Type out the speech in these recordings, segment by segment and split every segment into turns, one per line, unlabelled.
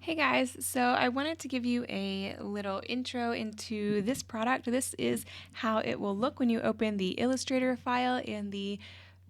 Hey guys, so I wanted to give you a little intro into this product. This is how it will look when you open the Illustrator file, and the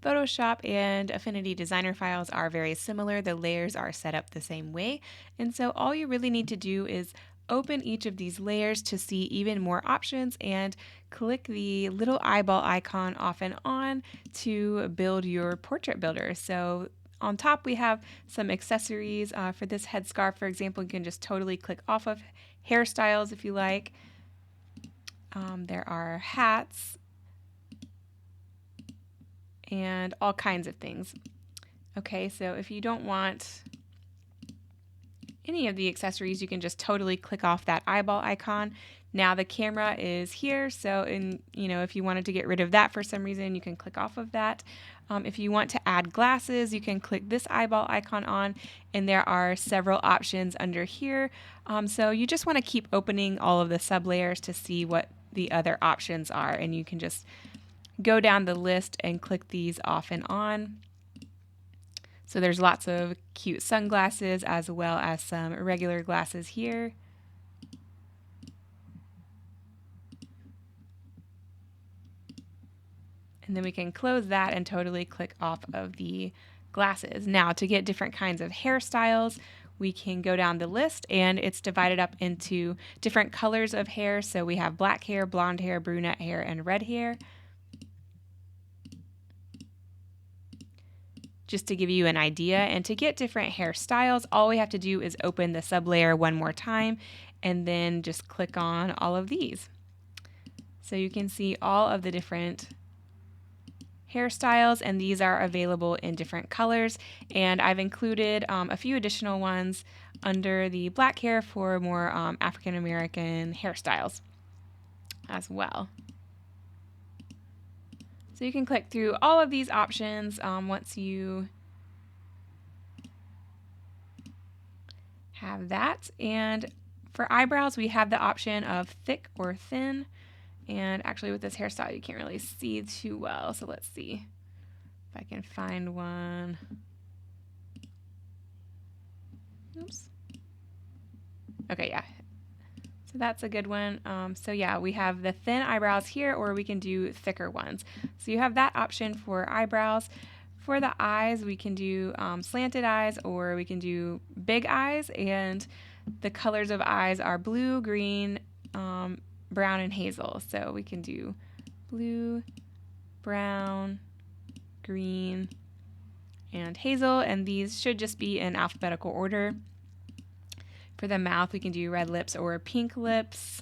Photoshop and Affinity Designer files are very similar. The layers are set up the same way, and so all you really need to do is open each of these layers to see even more options and click the little eyeball icon off and on to build your portrait builder. So on top, we have some accessories. For this headscarf, for example, you can just totally click off of Hairstyles if you like. There are hats and all kinds of things. Okay, so if you don't want any of the accessories, you can just totally click off that eyeball icon. Now the camera is here, so if you wanted to get rid of that for some reason, you can click off of that. If you want to add glasses, you can click this eyeball icon on, and there are several options under here. So you just want to keep opening all of the sub layers to see what the other options are, and you can just go down the list and click these off and on. So there's lots of cute sunglasses as well as some regular glasses here. And then we can close that and totally click off of the glasses. Now, to get different kinds of hairstyles, we can go down the list, and it's divided up into different colors of hair. So we have black hair, blonde hair, brunette hair, and red hair. Just to give you an idea, and to get different hairstyles, all we have to do is open the sub layer one more time and then just click on all of these. So you can see all of the different hairstyles, and these are available in different colors, and I've included a few additional ones under the black hair for more African American hairstyles as well. So you can click through all of these options once you have that. And for eyebrows, we have the option of thick or thin. And actually with this hairstyle, you can't really see too well. So let's see if I can find one. Oops. Okay, yeah. So that's a good one. So yeah, we have the thin eyebrows here, or we can do thicker ones. So you have that option for eyebrows. For the eyes, we can do slanted eyes, or we can do big eyes. And the colors of eyes are blue, green, brown, and hazel. So we can do blue, brown, green, and hazel, and these should just be in alphabetical order. For the mouth, we can do red lips or pink lips.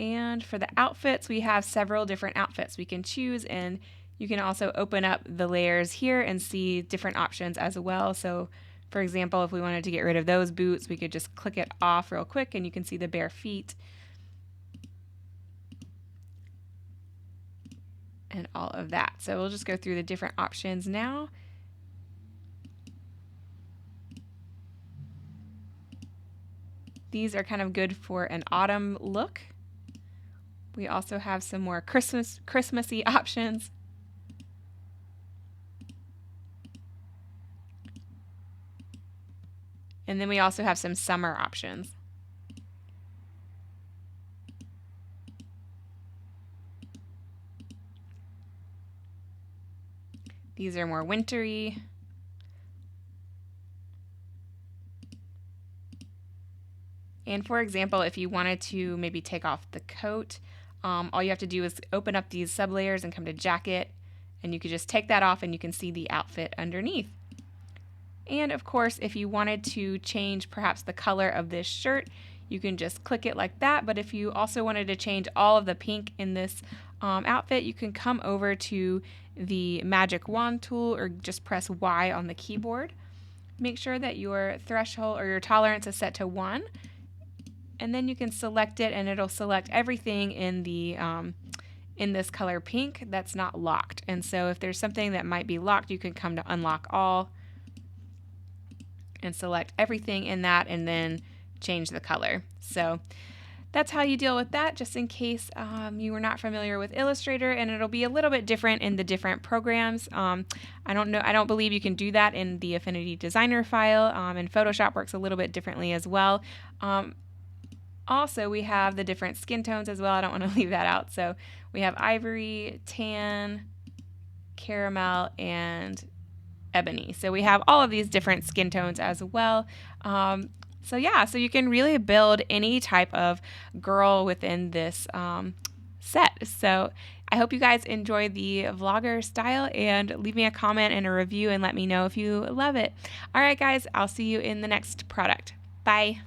And for the outfits, we have several different outfits we can choose, and you can also open up the layers here and see different options as well. So for example, if we wanted to get rid of those boots, we could just click it off real quick and you can see the bare feet and all of that. So we'll just go through the different options now. These are kind of good for an autumn look. We also have some more Christmassy options. And then we also have some summer options. These are more wintry. And for example, if you wanted to maybe take off the coat, all you have to do is open up these sub layers and come to jacket, and you could just take that off and you can see the outfit underneath. And of course, if you wanted to change perhaps the color of this shirt, you can just click it like that. But if you also wanted to change all of the pink in this outfit, you can come over to the magic wand tool or just press Y on the keyboard. Make sure that your threshold or your tolerance is set to 1. And then you can select it, and it'll select everything in the in this color pink that's not locked. And so if there's something that might be locked, you can come to unlock all and select everything in that and then change the color. So that's how you deal with that, just in case you were not familiar with Illustrator, and it'll be a little bit different in the different programs. I don't believe you can do that in the Affinity Designer file, and Photoshop works a little bit differently as well. Also, we have the different skin tones as well. I don't want to leave that out. So we have ivory, tan, caramel, and ebony. So we have all of these different skin tones as well. So yeah, so you can really build any type of girl within this set. So I hope you guys enjoy the vlogger style, and leave me a comment and a review and let me know if you love it. All right, guys, I'll see you in the next product. Bye.